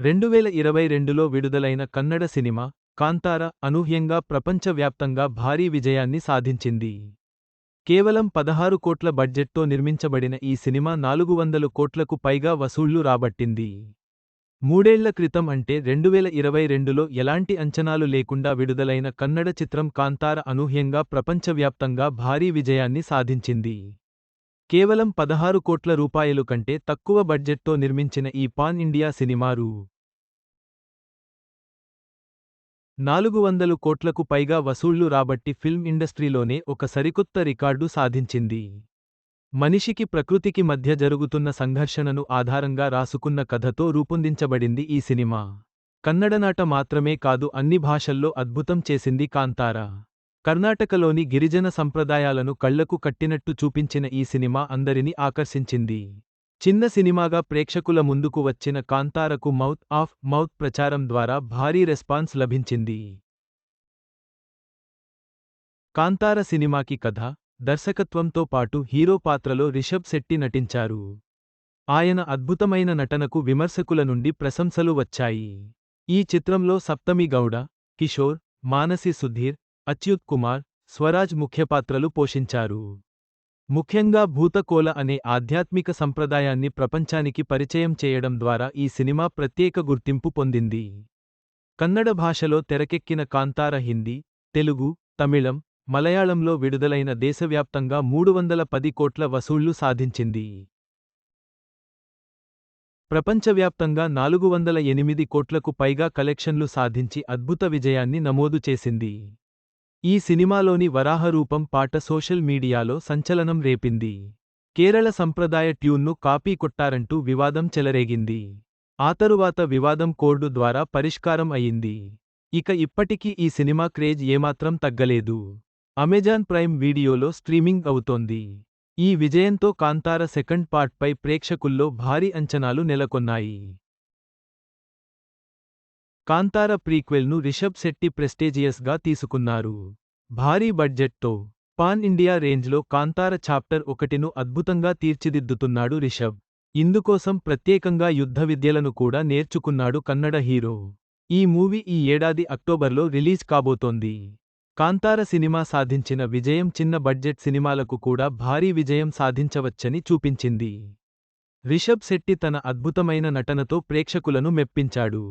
2022లో విడుదలైన కన్నడ సినిమా కాంతార అనూహ్యంగా ప్రపంచవ్యాప్తంగా భారీ విజయాన్ని సాధించింది. కేవలం 16 కోట్ల బడ్జెట్తో నిర్మించబడిన ఈ సినిమా 400 కోట్లకు పైగా వసూళ్లు రాబట్టింది. మూడేళ్ల క్రితం అంటే 2022లో ఎలాంటి అంచనాలు లేకుండా విడుదలైన కన్నడ చిత్రం కాంతార అనూహ్యంగా ప్రపంచవ్యాప్తంగా భారీ విజయాన్ని సాధించింది. కేవలం 16 కోట్ల రూపాయలు కంటే తక్కువ బడ్జెట్తో నిర్మించిన ఈ పాన్ ఇండియా సినిమా రూ. 400 కోట్లకు పైగా వసూళ్లు రాబట్టి ఫిల్మ్ ఇండస్ట్రీలోనే ఒక సరికొత్త రికార్డు సాధించింది. మనిషికి ప్రకృతికి మధ్య జరుగుతున్న సంఘర్షణను ఆధారంగా రాసుకున్న కథతో రూపొందించబడింది ఈ సినిమా. కన్నడనాట మాత్రమే కాదు అన్ని భాషల్లో అద్భుతం చేసింది కాంతార. కర్ణాటకలోని గిరిజన సంప్రదాయాలను కళ్లకు కట్టినట్టు చూపించిన ఈ సినిమా అందరినీ ఆకర్షించింది. చిన్న సినిమాగా ప్రేక్షకుల ముందుకు వచ్చిన కాంతారకు మౌత్ ఆఫ్ మౌత్ ప్రచారం ద్వారా భారీ రెస్పాన్స్ లభించింది. కాంతార సినిమాకి కథ, దర్శకత్వంతో పాటు హీరో పాత్రలో రిషబ్ శెట్టి నటించారు. ఆయన అద్భుతమైన నటనకు విమర్శకుల నుండి ప్రశంసలు వచ్చాయి. ఈ చిత్రంలో సప్తమి గౌడ, కిషోర్, మానసి సుధీర్, అచ్యుత్ కుమార్, స్వరాజ్ ముఖ్యపాత్రలు పోషించారు. ముఖ్యంగా భూతకోల అనే ఆధ్యాత్మిక సంప్రదాయాన్ని ప్రపంచానికి పరిచయం చేయడం ద్వారా ఈ సినిమా ప్రత్యేక గుర్తింపు పొందింది. కన్నడ భాషలో తెరకెక్కిన కాంతార హిందీ, తెలుగు, తమిళం, మలయాళంలో విడుదలైన దేశవ్యాప్తంగా 310 కోట్ల వసూళ్లు సాధించింది. ప్రపంచవ్యాప్తంగా 408 కోట్లకు పైగా కలెక్షన్లు సాధించి అద్భుత విజయాన్ని నమోదు చేసింది. ఈ సినిమాలోని వరాహ రూపం పాట సోషల్ మీడియాలో సంచలనం రేపింది. కేరళ సంప్రదాయ ట్యూన్ను కాపీ కొట్టారంటూ వివాదం చెలరేగింది. ఆ తరువాత వివాదం కోర్టు ద్వారా పరిష్కారం అయింది. ఇక ఇప్పటికీ ఈ సినిమా క్రేజ్ ఏమాత్రం తగ్గలేదు. అమెజాన్ ప్రైమ్ వీడియోలో స్ట్రీమింగ్ అవుతోంది. ఈ విజయంతో కాంతార సెకండ్ పార్ట్ పై ప్రేక్షకుల్లో భారీ అంచనాలు నెలకొన్నాయి. కాంతార ప్రీక్వెల్ను రిషబ్ శెట్టి ప్రెస్టీజియస్గా తీసుకున్నారు. భారీ బడ్జెట్తో పాన్ ఇండియా రేంజ్లో కాంతార చాప్టర్ 1ను అద్భుతంగా తీర్చిదిద్దుతున్నాడు రిషబ్. ఇందుకోసం ప్రత్యేకంగా యుద్ధ విద్యలను కూడా నేర్చుకున్నాడు కన్నడ హీరో. ఈ మూవీ ఈ ఏడాది అక్టోబర్లో రిలీజ్ కాబోతోంది. కాంతార సినిమా సాధించిన విజయం చిన్న బడ్జెట్ సినిమాలకు కూడా భారీ విజయం సాధించవచ్చని చూపించింది. రిషబ్ శెట్టి తన అద్భుతమైన నటనతో ప్రేక్షకులను మెప్పించాడు.